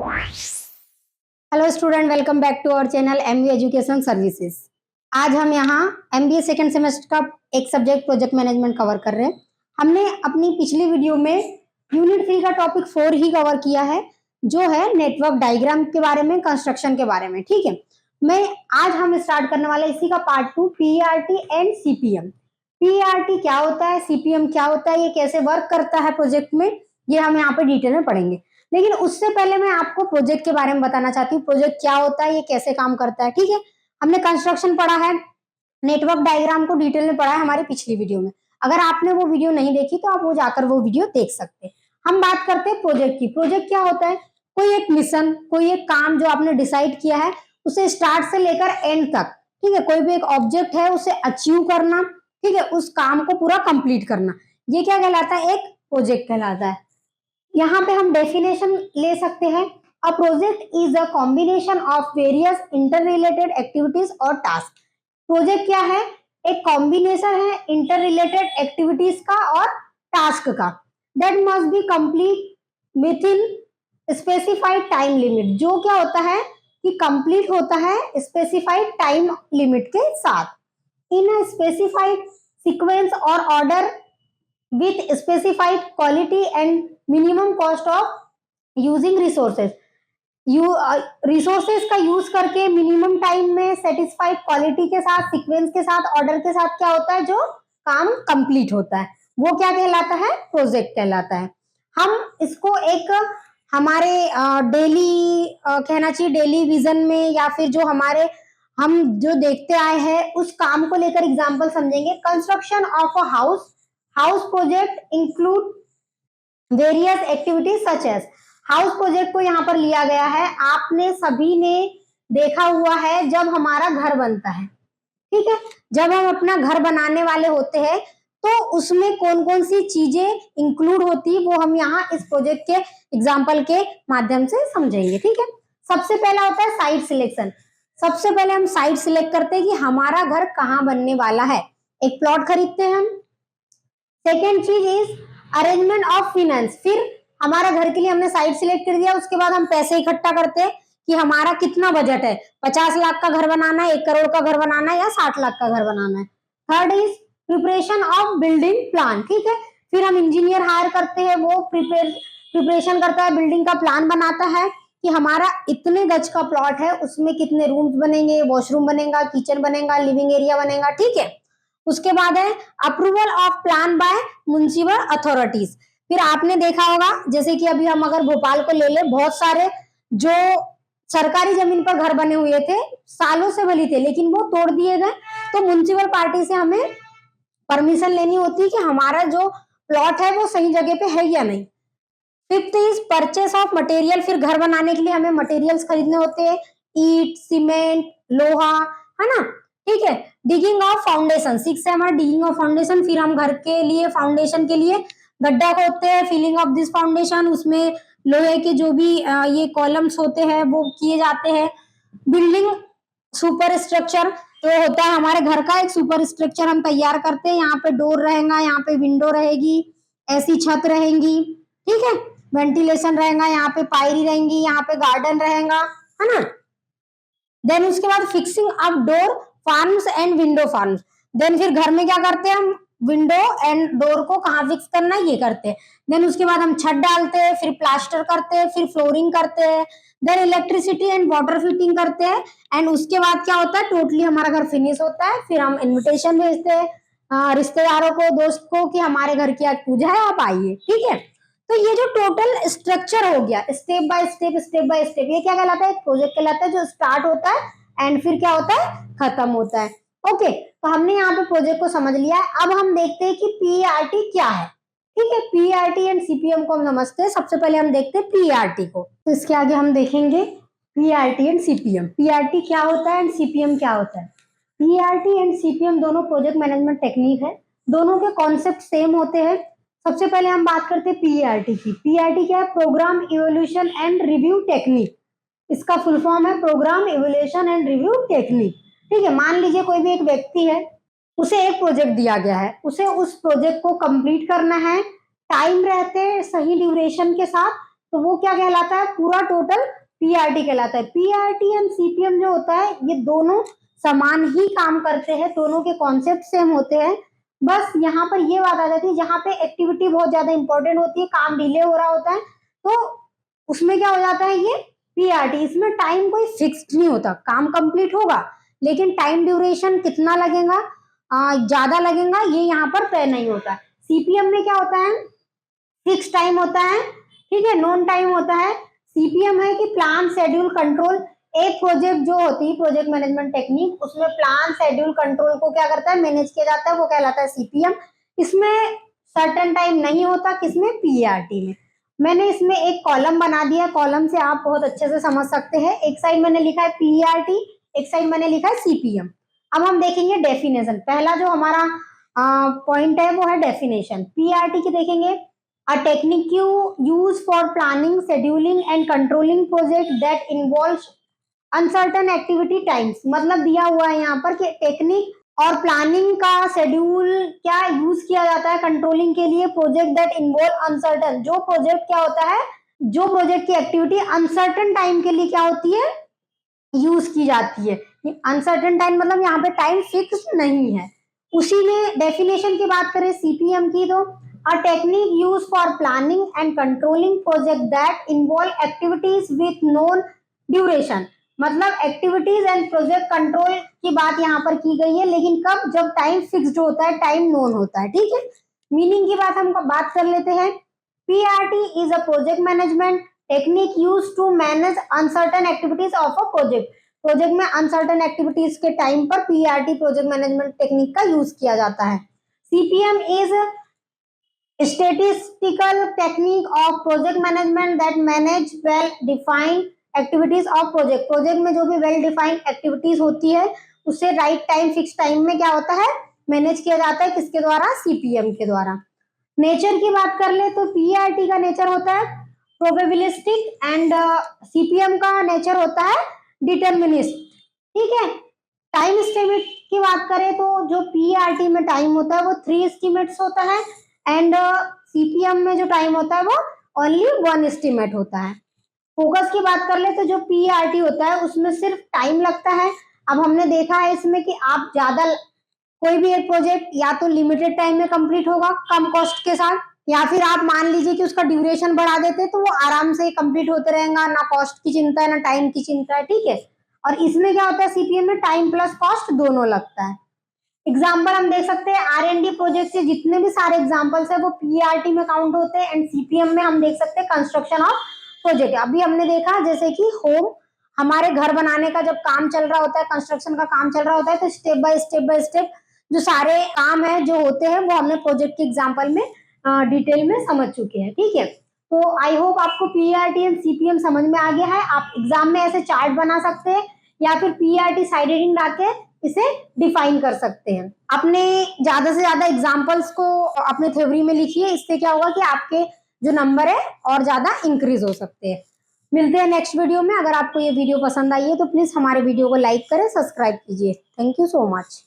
Hello student, welcome back to our channel MBA education services. आज हम यहाँ MBA second semester का एक सब्जेक्ट प्रोजेक्ट मैनेजमेंट कवर कर रहे हैं। हमने अपनी पिछली वीडियो में यूनिट 3 का टॉपिक 4 ही कवर किया है, जो है नेटवर्क डायग्राम के बारे में, कंस्ट्रक्शन के बारे में। ठीक है, आज हम स्टार्ट करने वाले इसी का part 2, PERT and CPM. PERT क्या होता है, सीपीएम क्या होता है, ये कैसे वर्क करता है प्रोजेक्ट में, ये हम यहाँ पे डिटेल में पढ़ेंगे। लेकिन उससे पहले मैं आपको प्रोजेक्ट के बारे में बताना चाहती हूँ, प्रोजेक्ट क्या होता है, ये कैसे काम करता है। ठीक है, हमने कंस्ट्रक्शन पढ़ा है, नेटवर्क डायग्राम को डिटेल में पढ़ा है हमारी पिछली वीडियो में। अगर आपने वो वीडियो नहीं देखी तो आप वो जाकर वो वीडियो देख सकते हैं। हम बात करते हैं प्रोजेक्ट की। प्रोजेक्ट क्या होता है, कोई एक मिशन, कोई एक काम जो आपने डिसाइड किया है, उसे स्टार्ट से लेकर एंड तक, ठीक है, कोई भी एक ऑब्जेक्ट है उसे अचीव करना, ठीक है, उस काम को पूरा कंप्लीट करना, ये क्या कहलाता है, एक प्रोजेक्ट कहलाता है। यहाँ पे हम डेफिनेशन ले सकते हैं, a project is a combination of various interrelated activities और टास्क। प्रोजेक्ट क्या है, एक कॉम्बिनेशन है इंटर रिलेटेड एक्टिविटीज का और टास्क का, that must be complete with in specified time limit. जो क्या होता है कि कंप्लीट होता है स्पेसिफाइड टाइम लिमिट के साथ, इन अ स्पेसिफाइड सीक्वेंस और order, with specified quality and minimum cost of using resources. Resources का यूज करके मिनिमम टाइम में सेटिस्फाइड क्वालिटी के साथ, सीक्वेंस के साथ, ऑर्डर के साथ क्या होता है, जो काम कंप्लीट होता है, वो क्या कहलाता है, प्रोजेक्ट कहलाता है। हम इसको एक हमारे डेली कहना चाहिए डेली विजन में, या फिर जो हमारे हम जो देखते आए हैं उस काम को लेकर एग्जांपल समझेंगे। Construction of a house project include various activities such as. House project को यहाँ पर लिया गया है, आपने सभी ने देखा हुआ है जब हमारा घर बनता है, ठीक है, जब हम अपना घर बनाने वाले होते हैं तो उसमें कौन कौन सी चीजें इंक्लूड होती है, वो हम यहाँ इस प्रोजेक्ट के एग्जाम्पल के माध्यम से समझेंगे। ठीक है, सबसे पहला होता है साइट सिलेक्शन। सबसे पहले हम साइट सिलेक्ट करते हैं कि हमारा घर कहाँ बनने वाला है, एक प्लॉट खरीदते हैं हम। सेकेंड चीज इज अरेंजमेंट ऑफ फिनेंस। फिर हमारा घर के लिए हमने साइट सिलेक्ट कर दिया, उसके बाद हम पैसे इकट्ठा करते हैं कि हमारा कितना बजट है, 50 लाख का घर बनाना है, 1 करोड़ का घर बनाना है, या 60 लाख का घर बनाना है। Third is preparation of building plan. ठीक है, फिर हम इंजीनियर हायर करते हैं, वो प्रिपरेशन करता है, बिल्डिंग का प्लान बनाता है कि हमारा इतने गज का प्लॉट है, उसमें कितने रूम्स बनेंगे, वॉशरूम बनेगा, किचन बनेगा, लिविंग एरिया बनेगा। ठीक है, उसके बाद है approval of plan by municipal authorities. फिर आपने देखा होगा, जैसे कि अभी हम अगर भोपाल को ले ले, बहुत सारे जो सरकारी जमीन पर घर बने हुए थे, सालों से बने थे, लेकिन वो तोड़ दिए गए, तो म्युनिसिपल पार्टी से हमें परमिशन लेनी होती है कि हमारा जो प्लॉट है वो सही जगह पे है या नहीं। Fifth is purchase of material. फिर घर बनाने के लिए हमें मटेरियल्स खरीदने होते हैं, ईट, सीमेंट, लोहा, है ना। ठीक है, डिगिंग ऑफ फाउंडेशन। 6 है हमारा डिगिंग ऑफ फाउंडेशन। फिर हम घर के लिए फाउंडेशन के लिए गड्ढा खोदते हैं, फिलिंग ऑफ दिस फाउंडेशन, उसमें लोहे के जो भी ये कॉलम्स होते हैं वो किए जाते हैं। बिल्डिंग सुपर स्ट्रक्चर, तो होता है हमारे घर का एक सुपर स्ट्रक्चर हम तैयार करते हैं, यहाँ पे डोर रहेगा, यहाँ पे विंडो रहेगी, ऐसी छत रहेंगी, ठीक है, वेंटिलेशन रहेगा, यहाँ पे पायरी रहेंगी, यहाँ पे गार्डन रहेगा, है ना। देन उसके बाद fixing up door frames and window frames. Then फिर घर में क्या करते हैं हम, विंडो एंड डोर को कहाँ फिक्स करना है ये करते हैं। देन उसके बाद हम छत डालते हैं, फिर प्लास्टर करते हैं, फिर फ्लोरिंग करते हैं, then electricity and water fitting करते हैं। एंड उसके बाद क्या होता है, टोटली हमारा घर फिनिश होता है। फिर हम इन्विटेशन भेजते हैं रिश्तेदारों को, दोस्त को, कि हमारे घर की आज पूजा है, आप आइए। ठीक है, तो ये जो टोटल स्ट्रक्चर हो गया, step by step, step by step, ये क्या कहलाता है, प्रोजेक्ट कहलाता है, जो स्टार्ट होता है एंड फिर क्या होता है, खत्म होता है। ओके, तो हमने यहाँ पे प्रोजेक्ट को समझ लिया है। अब हम देखते हैं कि पीईआरटी क्या है। ठीक है, पीईआरटी एंड सीपीएम को हम समझते हैं। सबसे पहले हम देखते हैं पीईआरटी को, तो इसके आगे हम देखेंगे पीईआरटी एंड सीपीएम। पीईआरटी क्या होता है एंड सीपीएम क्या होता है। पीईआरटी एंड सीपीएम दोनों प्रोजेक्ट मैनेजमेंट टेक्निक है, दोनों के कॉन्सेप्ट सेम होते हैं। सबसे पहले हम बात करते हैं पीईआरटी की। पीईआरटी क्या है, program evolution and review technique. इसका फुल फॉर्म है program evolution and review technique. ठीक है, मान लीजिए कोई भी एक व्यक्ति है, उसे एक प्रोजेक्ट दिया गया है, उसे उस प्रोजेक्ट को कंप्लीट करना है, टाइम रहते सही ड्यूरेशन के साथ, तो वो क्या कहलाता है, पूरा टोटल पीआरटी कहलाता है। पीआरटी एंड सीपीएम जो होता है ये दोनों समान ही काम करते हैं, दोनों के कॉन्सेप्ट सेम होते हैं। बस यहाँ पर ये बात आ जाती है जहाँ पे एक्टिविटी बहुत ज्यादा इंपॉर्टेंट होती है, काम डिले हो रहा होता है, तो उसमें क्या हो जाता है ये पीआरटी। इसमें टाइम कोई फिक्स्ड नहीं होता, काम कंप्लीट होगा लेकिन टाइम ड्यूरेशन कितना लगेगा, ज्यादा लगेगा, ये यहाँ पर तय नहीं होता। सीपीएम में क्या होता है, फिक्स टाइम होता है, ठीक है, नॉन टाइम होता है। सीपीएम है कि प्लान शेड्यूल कंट्रोल, एक प्रोजेक्ट जो होती है प्रोजेक्ट मैनेजमेंट टेक्निक, उसमें प्लान शेड्यूल कंट्रोल को क्या करता है, मैनेज किया जाता है, वो कहलाता है सीपीएम। इसमें सर्टेन टाइम नहीं होता, किसमें, पीआरटी में। मैंने इसमें एक कॉलम बना दिया, कॉलम से आप बहुत अच्छे से समझ सकते हैं। एक साइड मैंने लिखा है पीआरटी, एक साइड मैंने लिखा है सीपीएम। अब हम देखेंगे डेफिनेशन। पहला जो हमारा पॉइंट है वो है डेफिनेशन। पीआरटी की देखेंगे, a technique used for planning, scheduling and controlling project that involves uncertain activity times। मतलब दिया हुआ है यहाँ पर कि टेक्निक और प्लानिंग का शेड्यूल क्या यूज किया जाता है कंट्रोलिंग के लिए, प्रोजेक्ट दैट इन्वॉल्व अनसर्टन, जो प्रोजेक्ट क्या होता है, जो प्रोजेक्ट की एक्टिविटी अनसर्टन टाइम के लिए क्या होती है, यूज की जाती है। अनसर्टन टाइम मतलब यहाँ पे टाइम फिक्स नहीं है। उसी में डेफिनेशन की बात करें सीपीएम की, तो a technique used for planning and controlling project that involve activities with known duration। मतलब एक्टिविटीज एंड प्रोजेक्ट कंट्रोल की बात यहाँ पर की गई है, लेकिन कब, जब टाइम फिक्स्ड होता है, टाइम नोन होता है, ठीक है। मीनिंग की बात हम बात कर लेते हैं। PRT is a project management technique use to manage uncertain activities of a project. Project में अनसर्टन एक्टिविटीज के टाइम पर पीआरटी प्रोजेक्ट मैनेजमेंट टेक्निक का यूज किया जाता है। CPM is statistical technique of project management that manage well defined activities of project। Project में जो भी वेल डिफाइंड एक्टिविटीज होती है उससे राइट टाइम, फिक्स टाइम में क्या होता है, मैनेज किया जाता है, किसके द्वारा, सीपीएम के द्वारा। नेचर की बात कर ले तो पीआरटी का नेचर होता है प्रोबेबिलिस्टिक एंड सीपीएम का नेचर होता है डिटर्मिनिस्ट, ठीक है। टाइम एस्टिमेट की बात करें तो जो पीआरटी में टाइम होता है वो 3 एस्टिमेट्स होता है एंड सीपीएम में जो टाइम होता है वो ओनली 1 एस्टिमेट होता है। फोकस की बात कर ले तो जो पीआरटी होता है उसमें सिर्फ टाइम लगता है। अब हमने देखा है इसमें कि आप ज्यादा, कोई भी एक प्रोजेक्ट या तो लिमिटेड टाइम में कंप्लीट होगा कम कॉस्ट के साथ, या फिर आप मान लीजिए कि उसका ड्यूरेशन बढ़ा देते तो वो आराम से कंप्लीट होते रहेगा, ना कॉस्ट की चिंता है ना टाइम की चिंता है, ठीक है। और इसमें क्या होता है, सीपीएम में टाइम प्लस कॉस्ट दोनों लगता है। एग्जाम्पल हम देख सकते हैं आर&डी प्रोजेक्ट के जितने भी सारे एग्जाम्पल्स है वो पीआरटी में काउंट होते हैं एंड सीपीएम में हम देख सकते हैं कंस्ट्रक्शन ऑफ प्रोजेक्ट। अभी हमने देखा जैसे कि होम, हमारे घर बनाने का जब काम चल रहा होता है, कंस्ट्रक्शन का काम चल रहा होता है, तो स्टेप बाय स्टेप जो सारे काम है जो होते हैं वो हमने प्रोजेक्ट के एग्जाम्पल में डिटेल में समझ चुके हैं, ठीक है। तो आई होप आपको पीआरटी एंड सीपीएम समझ में आ गया है। आप एग्जाम में ऐसे चार्ट बना सकते हैं या फिर पीआरटी साइड हेडिंग डाके इसे डिफाइन कर सकते हैं। अपने ज्यादा से ज्यादा एग्जाम्पल्स को अपने थ्योरी में लिखिए, इससे क्या होगा कि आपके जो नंबर है और ज्यादा इंक्रीज हो सकते हैं। मिलते हैं नेक्स्ट वीडियो में। अगर आपको ये वीडियो पसंद आई है तो प्लीज हमारे वीडियो को लाइक करें, सब्सक्राइब कीजिए। Thank you so much.